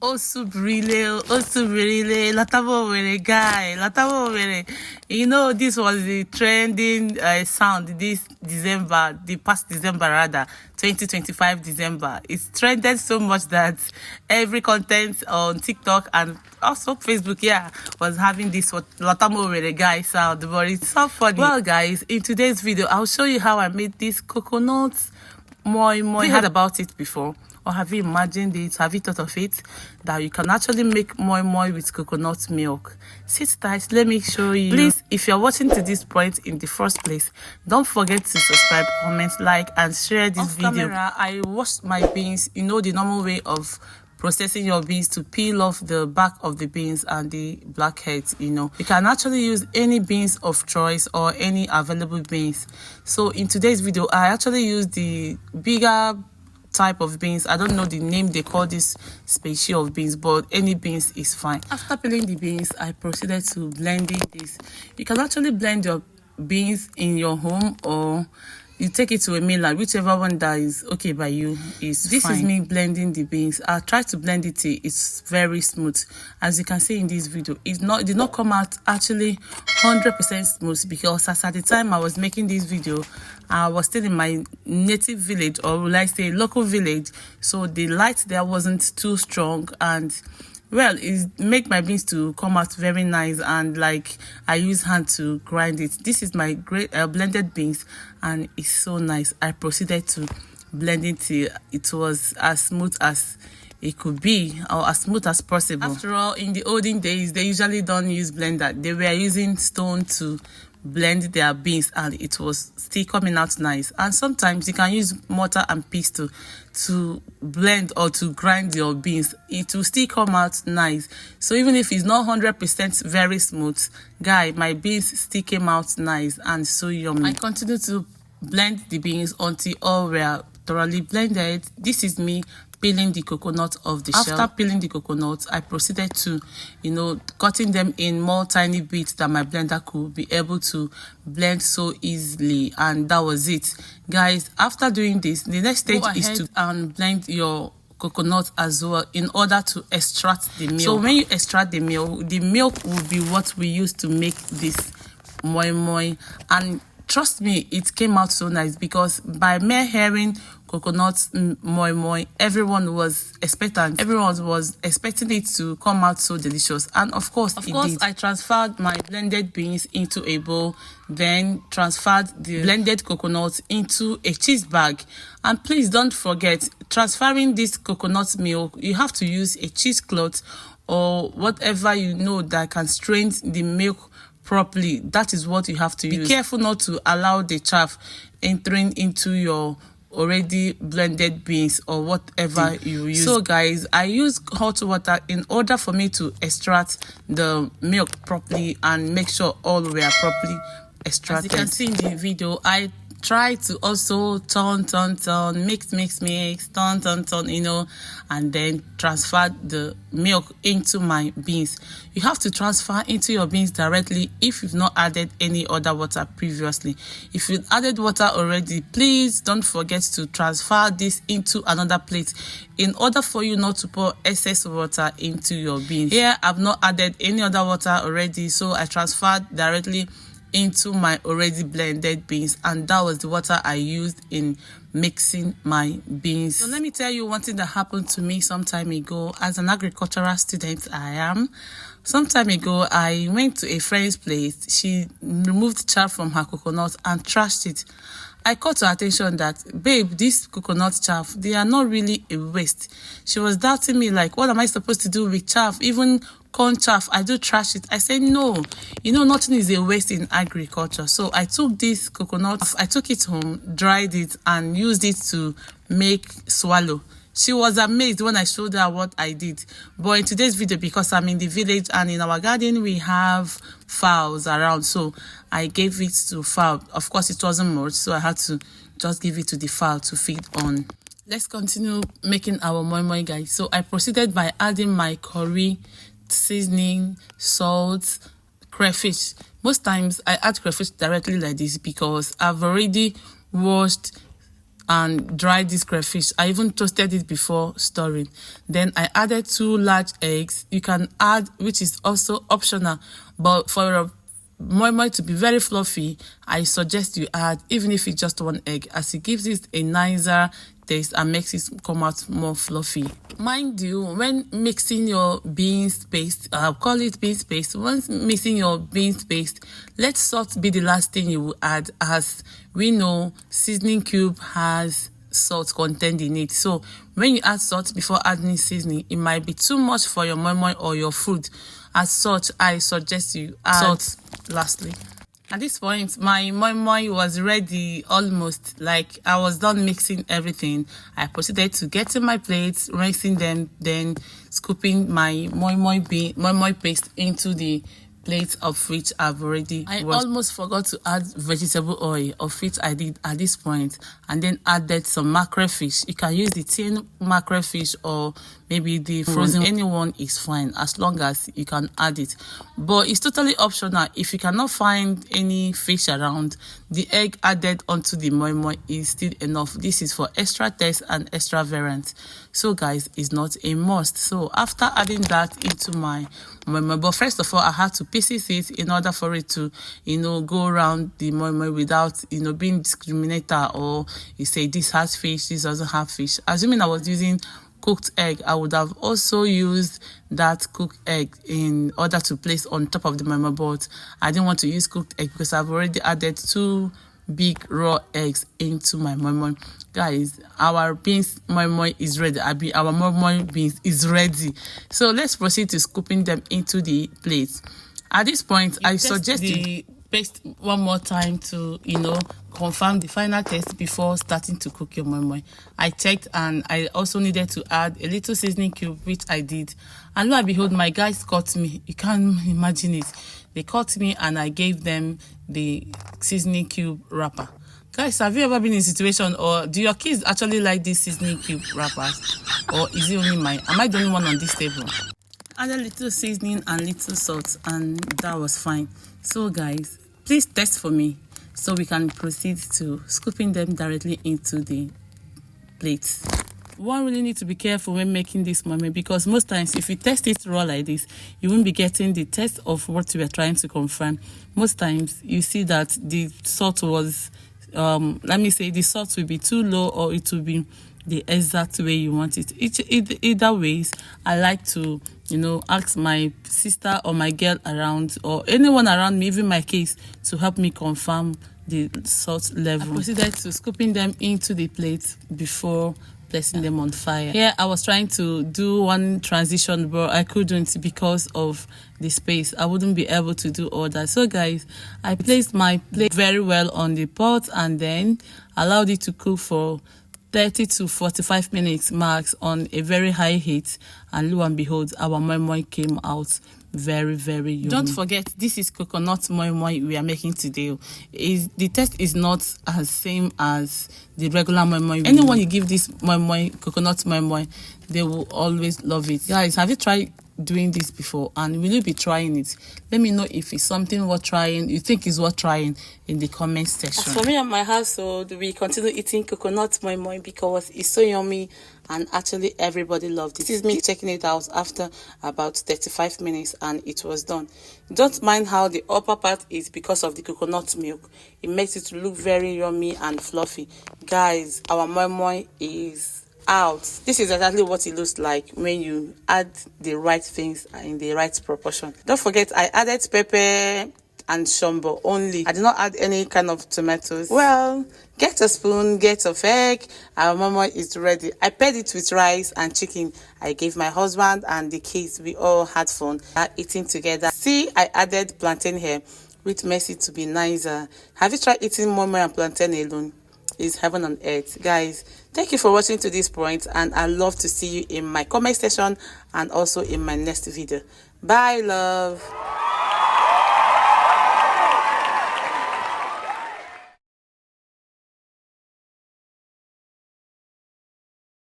Osubrile, Latabo Were guy, Latabo Were. You know, this was the trending sound this December, the past December rather, 2025 December. It's trended so much that every content on TikTok and also Facebook, was having this Latamo Were guy sound, but it's so funny. Well, guys, in today's video, I'll show you how I made this coconut Moimoi. Have you heard about it before? Or have you imagined it? Have you thought of it? That you can actually make Moimoi with coconut milk. Sit tight, let me show you. Please, if you're watching to this point in the first place, don't forget to subscribe, comment, like, and share this video. Camera, I washed my beans, the normal way of processing your beans, to peel off the back of the beans and the blackheads. You can actually use any beans of choice or any available beans. So in today's video, I actually use the bigger type of beans. I don't know the name they call this species of beans, but any beans is fine. After peeling the beans, I proceeded to blending this. You can actually blend your beans in your home, or you take it to a miller, whichever one that is okay by you is fine. This is me blending the beans. I try to blend it till it's very smooth. As you can see in this video, it did not come out actually 100% smooth, because as at the time I was making this video, I was still in my native village, or will I say local village, so the light there wasn't too strong, and well, it make my beans to come out very nice, and like I use hand to grind it. This is my great blended beans, and it's so nice. I proceeded to blend it till it was as smooth as it could be, or as smooth as possible. After all, in the olden days, they usually don't use blender. They were using stone to blend their beans, and it was still coming out nice. And sometimes you can use mortar and pestle to blend or to grind your beans. It will still come out nice. So even if it's not 100% very smooth, guy, my beans still came out nice and so yummy. I continue to blend the beans until all were thoroughly blended. This is me peeling the coconut off the shell. After peeling the coconut, I proceeded to, cutting them in more tiny bits that my blender could be able to blend so easily. And that was it. Guys, after doing this, the next stage is to blend your coconut as well, in order to extract the milk. So when you extract the milk will be what we use to make this Moimoi. And trust me, it came out so nice, because by mere hearing coconut Moimoi, everyone was expectant. Everyone was expecting it to come out so delicious, and of course it did. I transferred my blended beans into a bowl, then transferred the blended coconut into a cheese bag. And please don't forget, transferring this coconut milk, you have to use a cheesecloth or whatever that can strain the milk properly. That is what you have to use. Be careful not to allow the chaff entering into your already blended beans or whatever you use. So guys, I use hot water in order for me to extract the milk properly and make sure all were properly extracted. As you can see in the video, I try to also turn, mix, turn, and then transfer the milk into my beans. You have to transfer into your beans directly if you've not added any other water previously. If you've added water already, please don't forget to transfer this into another plate in order for you not to pour excess water into your beans. Here, I've not added any other water already, so I transferred directly into my already blended beans, and that was the water I used in mixing my beans. So let me tell you one thing that happened to me some time ago. As an agricultural student I am, some time ago I went to a friend's place. She removed chaff from her coconut and trashed it. I called to her attention that, babe, this coconut chaff, they are not really a waste. She was doubting me, like, what am I supposed to do with chaff? Even corn chaff, I do trash it. I said, no, nothing is a waste in agriculture. So I took this coconut, I took it home, dried it, and used it to make swallow. She was amazed when I showed her what I did. But in today's video, because I'm in the village and in our garden we have fowls around, so I gave it to fowl. Of course, it wasn't much, so I had to just give it to the fowl to feed on. Let's continue making our Moimoi, guys. So I proceeded by adding my curry, seasoning, salt, crayfish. Most times I add crayfish directly like this, because I've already washed and dried this crayfish. I even toasted it before storing. Then I added 2 large eggs. You can add, which is also optional, but for a moimoi to be very fluffy, I suggest you add, even if it's just 1 egg, as it gives it a nicer taste and makes it come out more fluffy. Mind you, when mixing your beans paste, I'll call it beans paste, once mixing your beans paste, let salt be the last thing you will add, as we know seasoning cube has salt content in it. So when you add salt before adding seasoning, it might be too much for your moimoi or your food. As such, I suggest you add salt lastly. At this point, my moimoi was ready almost, like I was done mixing everything. I proceeded to get in my plates, rinsing them, then scooping my moimoi paste into the plate, of which I've already almost forgot to add vegetable oil, of which I did at this point, and then added some mackerel fish. You can use the tin mackerel fish or maybe the frozen. Anyone is fine as long as you can add it, but it's totally optional. If you cannot find any fish around, the egg added onto the moimoi is still enough. This is for extra taste and extra variant. So guys, it's not a must. So after adding that into my moimoi, but first of all I had to pieces it in order for it to, go around the moimoi without, being discriminator, or you say this has fish, this doesn't have fish. Assuming I was using cooked egg, I would have also used that cooked egg in order to place on top of the moimoi, but I didn't want to use cooked egg because I've already added 2 big raw eggs into my moimoi. Guys, our beans moimoi is ready. Our moimoi beans is ready. So let's proceed to scooping them into the plate. At this point, I suggest you paste one more time to, confirm the final taste before starting to cook your moimoi. I checked, and I also needed to add a little seasoning cube, which I did. And lo and behold, my guys caught me. You can't imagine it. They caught me, and I gave them the seasoning cube wrapper. Guys, have you ever been in a situation, or do your kids actually like these seasoning cube wrappers, or is it only mine? Am I the only one on this table? Add a little seasoning and little salt, and that was fine. So guys, please test for me so we can proceed to scooping them directly into the plates. One really need to be careful when making this moimoi, because most times if you test it raw like this, you won't be getting the taste of what you are trying to confirm. Most times you see that the salt was, the salt will be too low, or it will be the exact way you want it. Either ways, I like to, ask my sister or my girl around, or anyone around me, even my kids, to help me confirm the salt level. I proceeded to scooping them into the plate before placing them on fire. Here I was trying to do one transition, but I couldn't because of the space. I wouldn't be able to do all that. So guys, I placed my plate very well on the pot and then allowed it to cook for 30 to 45 minutes max on a very high heat, and lo and behold, our moimoi came out very, very yummy. Don't forget, this is coconut moimoi we are making today. The taste is not as same as the regular moimoi. Anyone you give this moimoi, coconut moimoi, they will always love it. Guys, have you tried doing this before, and will you be trying it? Let me know if it's something worth trying, you think is worth trying, in the comment section. As for me and my household, we continue eating coconut moimoi because it's so yummy, and actually everybody loved it. This is me checking it out after about 35 minutes, and it was done. Don't mind how the upper part is because of the coconut milk. It makes it look very yummy and fluffy. Guys, our moimoi is out. This is exactly what it looks like when you add the right things in the right proportion. Don't forget, I added pepper and shombo only. I did not add any kind of tomatoes. Well, get a spoon, get a egg. Our moimoi is ready. I paired it with rice and chicken. I gave my husband and the kids. We all had fun eating together. See, I added plantain here, which makes it to be nicer. Have you tried eating moimoi and plantain alone? Is heaven on earth. Guys, thank you for watching to this point, and I love to see you in my comment section and also in my next video. Bye, love.